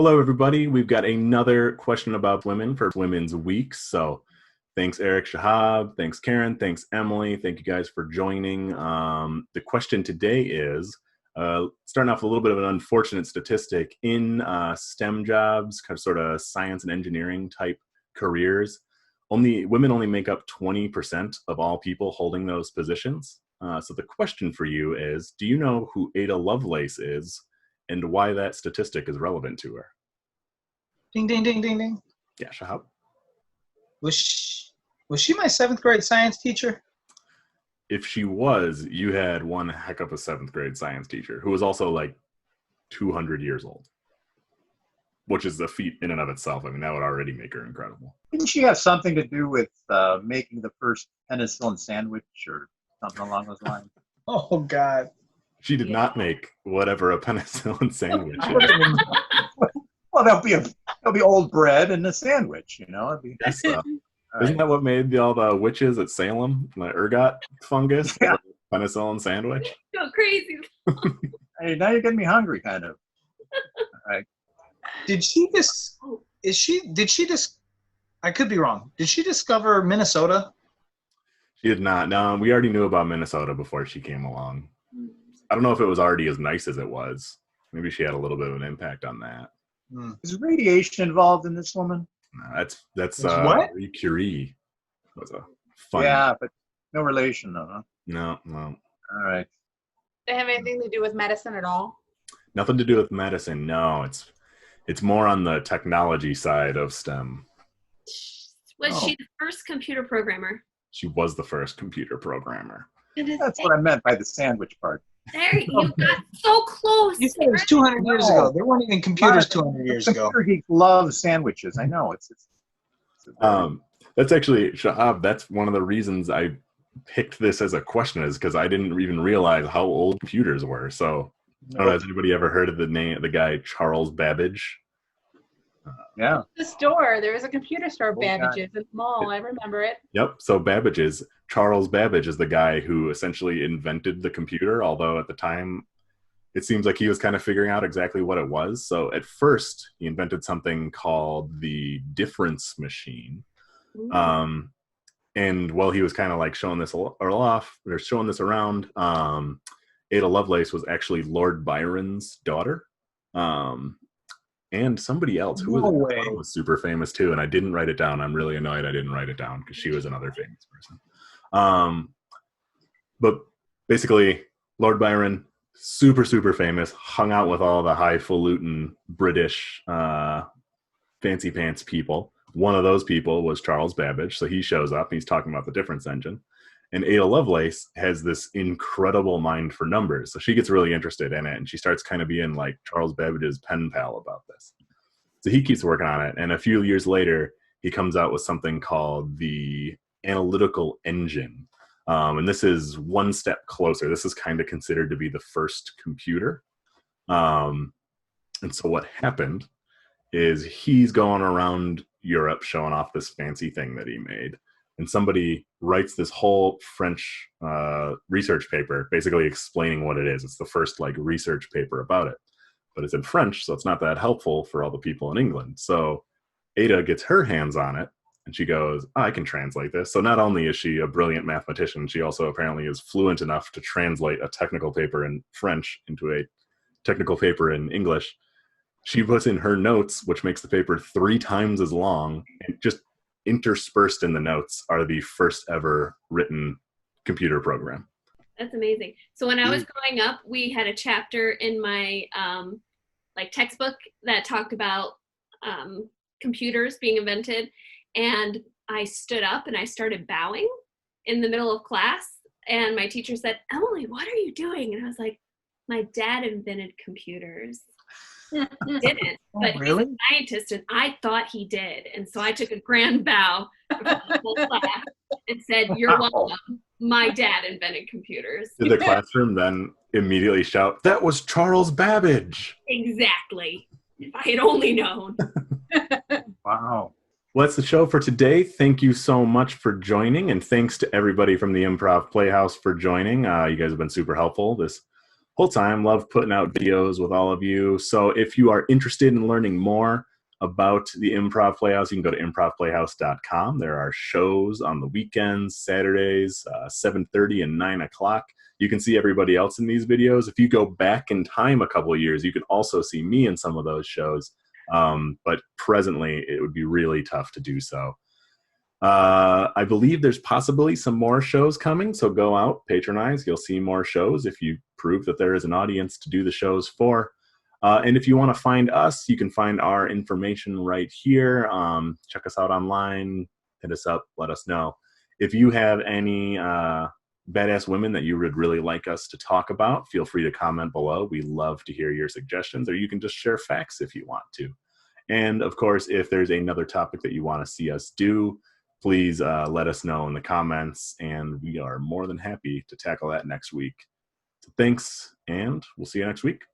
Hello, everybody. We've got another question about women for Women's Week. So thanks, Eric Shahab. Thanks, Karen. Thanks, Emily. Thank you guys for joining. The question today is, starting off with a little bit of an unfortunate statistic. In STEM jobs, kind of sort of science and engineering type careers, women only make up 20% of all people holding those positions. So the question for you is, do you know who Ada Lovelace is and why that statistic is relevant to her? Ding, ding, ding, ding, ding. Yeah, Shahab. Was she my 7th grade science teacher? If she was, you had one heck of a 7th grade science teacher who was also like 200 years old, which is a feat in and of itself. I mean, that would already make her incredible. Didn't she have something to do with making the first penicillin sandwich or something along those lines? Oh, God. She did not make whatever a penicillin sandwich is. Well, there'll be old bread in the sandwich, you know. Yes, isn't that what made all the witches at Salem, the ergot fungus, Yeah. penicillin sandwich? Go crazy. Hey, now you're getting me hungry, kind of. All right. I could be wrong. Did she discover Minnesota? She did not. No, we already knew about Minnesota before she came along. I don't know if it was already as nice as it was. Maybe she had a little bit of an impact on that. Is radiation involved in this woman? That's what? Marie Curie was a fun. Yeah, but no relation, though, huh? No. All right. They have anything to do with medicine at all? Nothing to do with medicine. No, it's more on the technology side of STEM. Was she the first computer programmer? She was the first computer programmer. That's what I meant by the sandwich part. There, you got so close. You said it was 200 years ago. There weren't even computers 200 years ago. Computer geek loves sandwiches. I know. It's That's actually, Shahab, that's one of the reasons I picked this as a question, is because I didn't even realize how old computers were. So, I don't know, has anybody ever heard of the guy Charles Babbage? Yeah. The store. There was a computer store, Oh, Babbage's, in the mall. I remember it. Yep. So Charles Babbage is the guy who essentially invented the computer, although at the time it seems like he was kind of figuring out exactly what it was. So at first he invented something called the difference machine. And while he was kind of like showing this around, Ada Lovelace was actually Lord Byron's daughter. And somebody else who was super famous too, and I didn't write it down. I'm really annoyed I didn't write it down because she was another famous person. But basically, Lord Byron, super, super famous, hung out with all the highfalutin British fancy pants people. One of those people was Charles Babbage, so he shows up, and he's talking about the difference engine. And Ada Lovelace has this incredible mind for numbers. So she gets really interested in it, and she starts kind of being like Charles Babbage's pen pal about this. So he keeps working on it. And a few years later, he comes out with something called the analytical engine. And this is one step closer. This is kind of considered to be the first computer. And so what happened is he's going around Europe showing off this fancy thing that he made. And somebody writes this whole French research paper, basically explaining what it is. It's the first research paper about it, but it's in French, so it's not that helpful for all the people in England. So Ada gets her hands on it, and she goes, I can translate this. So not only is she a brilliant mathematician, she also apparently is fluent enough to translate a technical paper in French into a technical paper in English. She puts in her notes, which makes the paper 3 times as long, and just interspersed in the notes are the first ever written computer program. That's amazing. So when I was growing up, we had a chapter in my textbook that talked about computers being invented, and I stood up and I started bowing in the middle of class, and my teacher said, Emily, what are you doing? And I was like, my dad invented computers. He didn't, but really? He's a scientist, and I thought he did. And so I took a grand bow for the whole class and said, you're welcome. My dad invented computers. Did the classroom then immediately shout, that was Charles Babbage? Exactly. If I had only known. Wow. Well, that's the show for today. Thank you so much for joining, and thanks to everybody from the Improv Playhouse for joining. You guys have been super helpful this whole time. Love putting out videos with all of you. So if you are interested in learning more about the Improv Playhouse, you can go to improvplayhouse.com. There are shows on the weekends, Saturdays, 7:30 and 9 o'clock. You can see everybody else in these videos. If you go back in time a couple of years, you can also see me in some of those shows. But presently, it would be really tough to do so. I believe there's possibly some more shows coming, so go out, patronize. You'll see more shows if you prove that there is an audience to do the shows for. And if you want to find us, you can find our information right here. Check us out online, hit us up, let us know. If you have any badass women that you would really like us to talk about, feel free to comment below. We love to hear your suggestions, or you can just share facts if you want to. And of course, if there's another topic that you want to see us do, please let us know in the comments, and we are more than happy to tackle that next week. So thanks, and we'll see you next week.